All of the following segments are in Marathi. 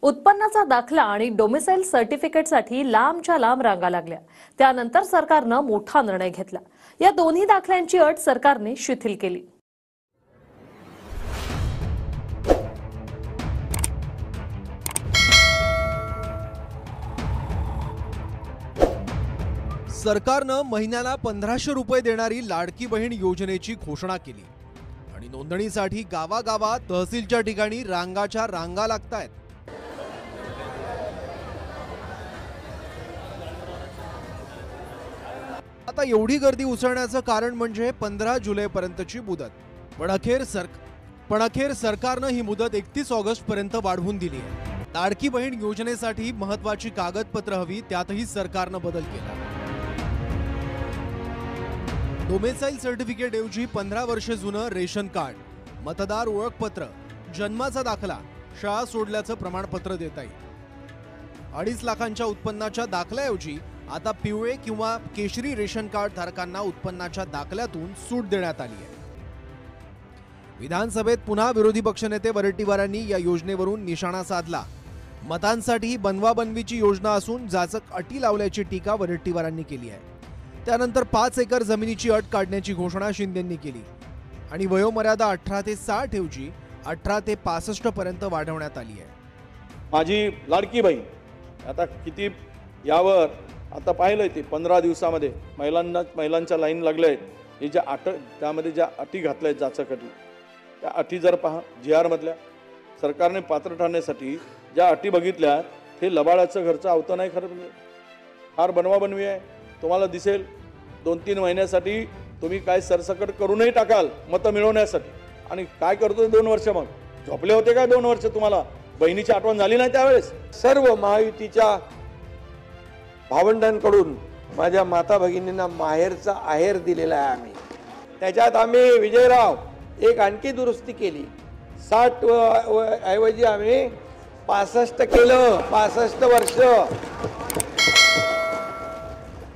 उत्पन्नाचा दाखला आणि डोमिसाइल सर्टिफिकेटसाठी लांबच्या लांब रांगा लागल्या। त्यानंतर सरकारने मोठा निर्णय घेतला। या दोन्ही दाखल्यांची अट सरकारने शिथिल केली। सरकारने महिन्याला 1500 रुपये देणारी लाडकी बहीण योजनेची घोषणा केली आणि नोंदणीसाठी गावागावात तहसीलच्या ठिकाणी रांगाच्या रांगा लागतायत। आता एवढी गर्दी उसळण्याचं कारण म्हणजे 15 जुलैपर्यंतची मुदत। पण अखेर सरकारने ही मुदत 31 ऑगस्ट पर्यंत वाढवून दिली आहे। लाडकी बहीण योजनेसाठी महत्त्वाची कागदपत्र हवी, त्यातही सरकारने बदल केला। डोमिसाइल सर्टिफिकेट ऐवजी 15 वर्षे जुनं रेशन कार्ड, मतदार ओळखपत्र, जन्माचा दाखला, शाळा सोडल्याचं प्रमाणपत्र देता येईल। 2.5 लाखांच्या उत्पन्नाच्या दाखल्याऐवजी आता पिवळे किंवा केशरी रेशन कार्ड धारकांना उत्पन्नाच्या दाखल्यातून सूट देण्यात आली आहे। विधानसभेत पुन्हा विरोधी पक्षनेते वरट्टीवारांनी या योजनेवरून निशाणा साधला। मतांसाठी बनवाबनवीची योजना असून जाचक अटी लावल्याची टीका वरट्टीवारांनी केली आहे। त्यानंतर 5 एकर जमिनीची अट काढण्याची घोषणा शिंदेंनी केली आणि वयोमर्यादा 18 ते 60 ऐवजी 18 ते 65 पर्यंत वाढवण्यात आली आहे। माझी लाडकी बहीण आता किती यावर आता पाहिलंय ते 15 दिवसामध्ये महिलांच्या लाईन लागले। हे ज्या त्यामध्ये ज्या अटी घातल्या जाचक अटी, त्या अटी जर पहा GR मधल्या सरकारने पात्र ठरण्यासाठी ज्या अटी बघितल्या ते लबाडाचं घरचं आवतं नाही। खरं म्हणजे फार बनवाबनवी आहे। तुम्हाला दिसेल 2-3 महिन्यासाठी तुम्ही काय सरसकट करूनही टाकाल मतं मिळवण्यासाठी, आणि काय करतो 2 वर्ष मग झोपले होते काय 2 वर्ष? तुम्हाला बहिणीची आठवण झाली नाही त्यावेळेस? सर्व महायुतीच्या भावंडांकडून माझ्या माता भगिनींना माहेरचा आहेर दिलेला आहे आम्ही। त्याच्यात आम्ही विजयराव एक आणखी दुरुस्ती केली, 60 ऐवजी आम्ही 65 केलं, 65 वर्ष।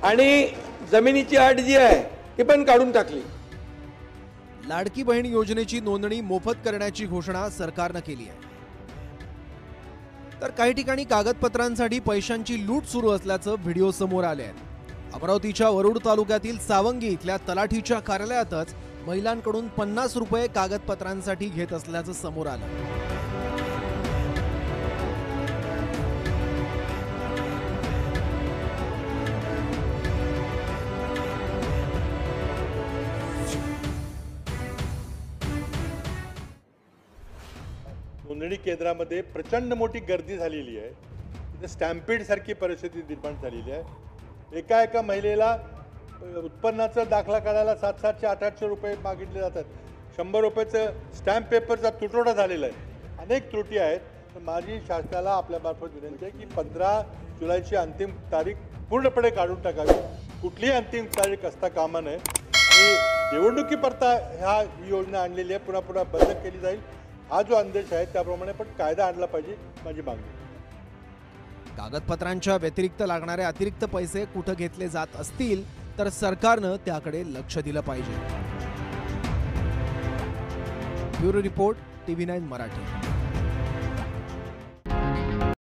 आणि जमिनीची अट जी आहे ती पण काढून टाकली। लाडकी बहीण योजनेची नोंदणी मोफत करण्याची घोषणा सरकारने केली आहे। तर काही ठिकाणी कागदपत्रांसाठी पैशांची लूट सुरू असल्याचं व्हिडिओ समोर आले आहेत। अमरावतीच्या वरुड तालुक्यातील सावंगी इथल्या तलाठीच्या कार्यालयातच महिलांकडून 50 रुपये कागदपत्रांसाठी घेत असल्याचं समोर आलं। नोंदणी केंद्रामध्ये प्रचंड मोठी गर्दी झालेली आहे। तिथे स्टॅम्पीड सारखी परिस्थिती निर्माण झालेली आहे। एका महिलेला उत्पन्नाचा दाखला काढायला 700 800 रुपये मागितले जातात। 100 रुपयाचं स्टॅम्प पेपरचा तुटवडा झालेला आहे। अनेक त्रुटी आहेत। तर माझी शासनाला आपल्यामार्फत विनंती आहे की 15 जुलैची अंतिम तारीख पूर्णपणे काढून टाकावी। कुठलीही अंतिम तारीख असता कामा नये। आणि निवडणुकीपरता ह्या योजना आणलेली आहे, पुन्हा बंद केली जाईल हा जो आदेश आहे त्याप्रमाणे पण कायदा आणला पाहिजे माझी मागणी। कागदपत्रांच्या व्यतिरिक्त लागणारे अतिरिक्त पैसे कुठे घेतले जात असतील तर सरकारने त्याकडे लक्ष दिलं पाहिजे। Bureau report, TV9 Marathi.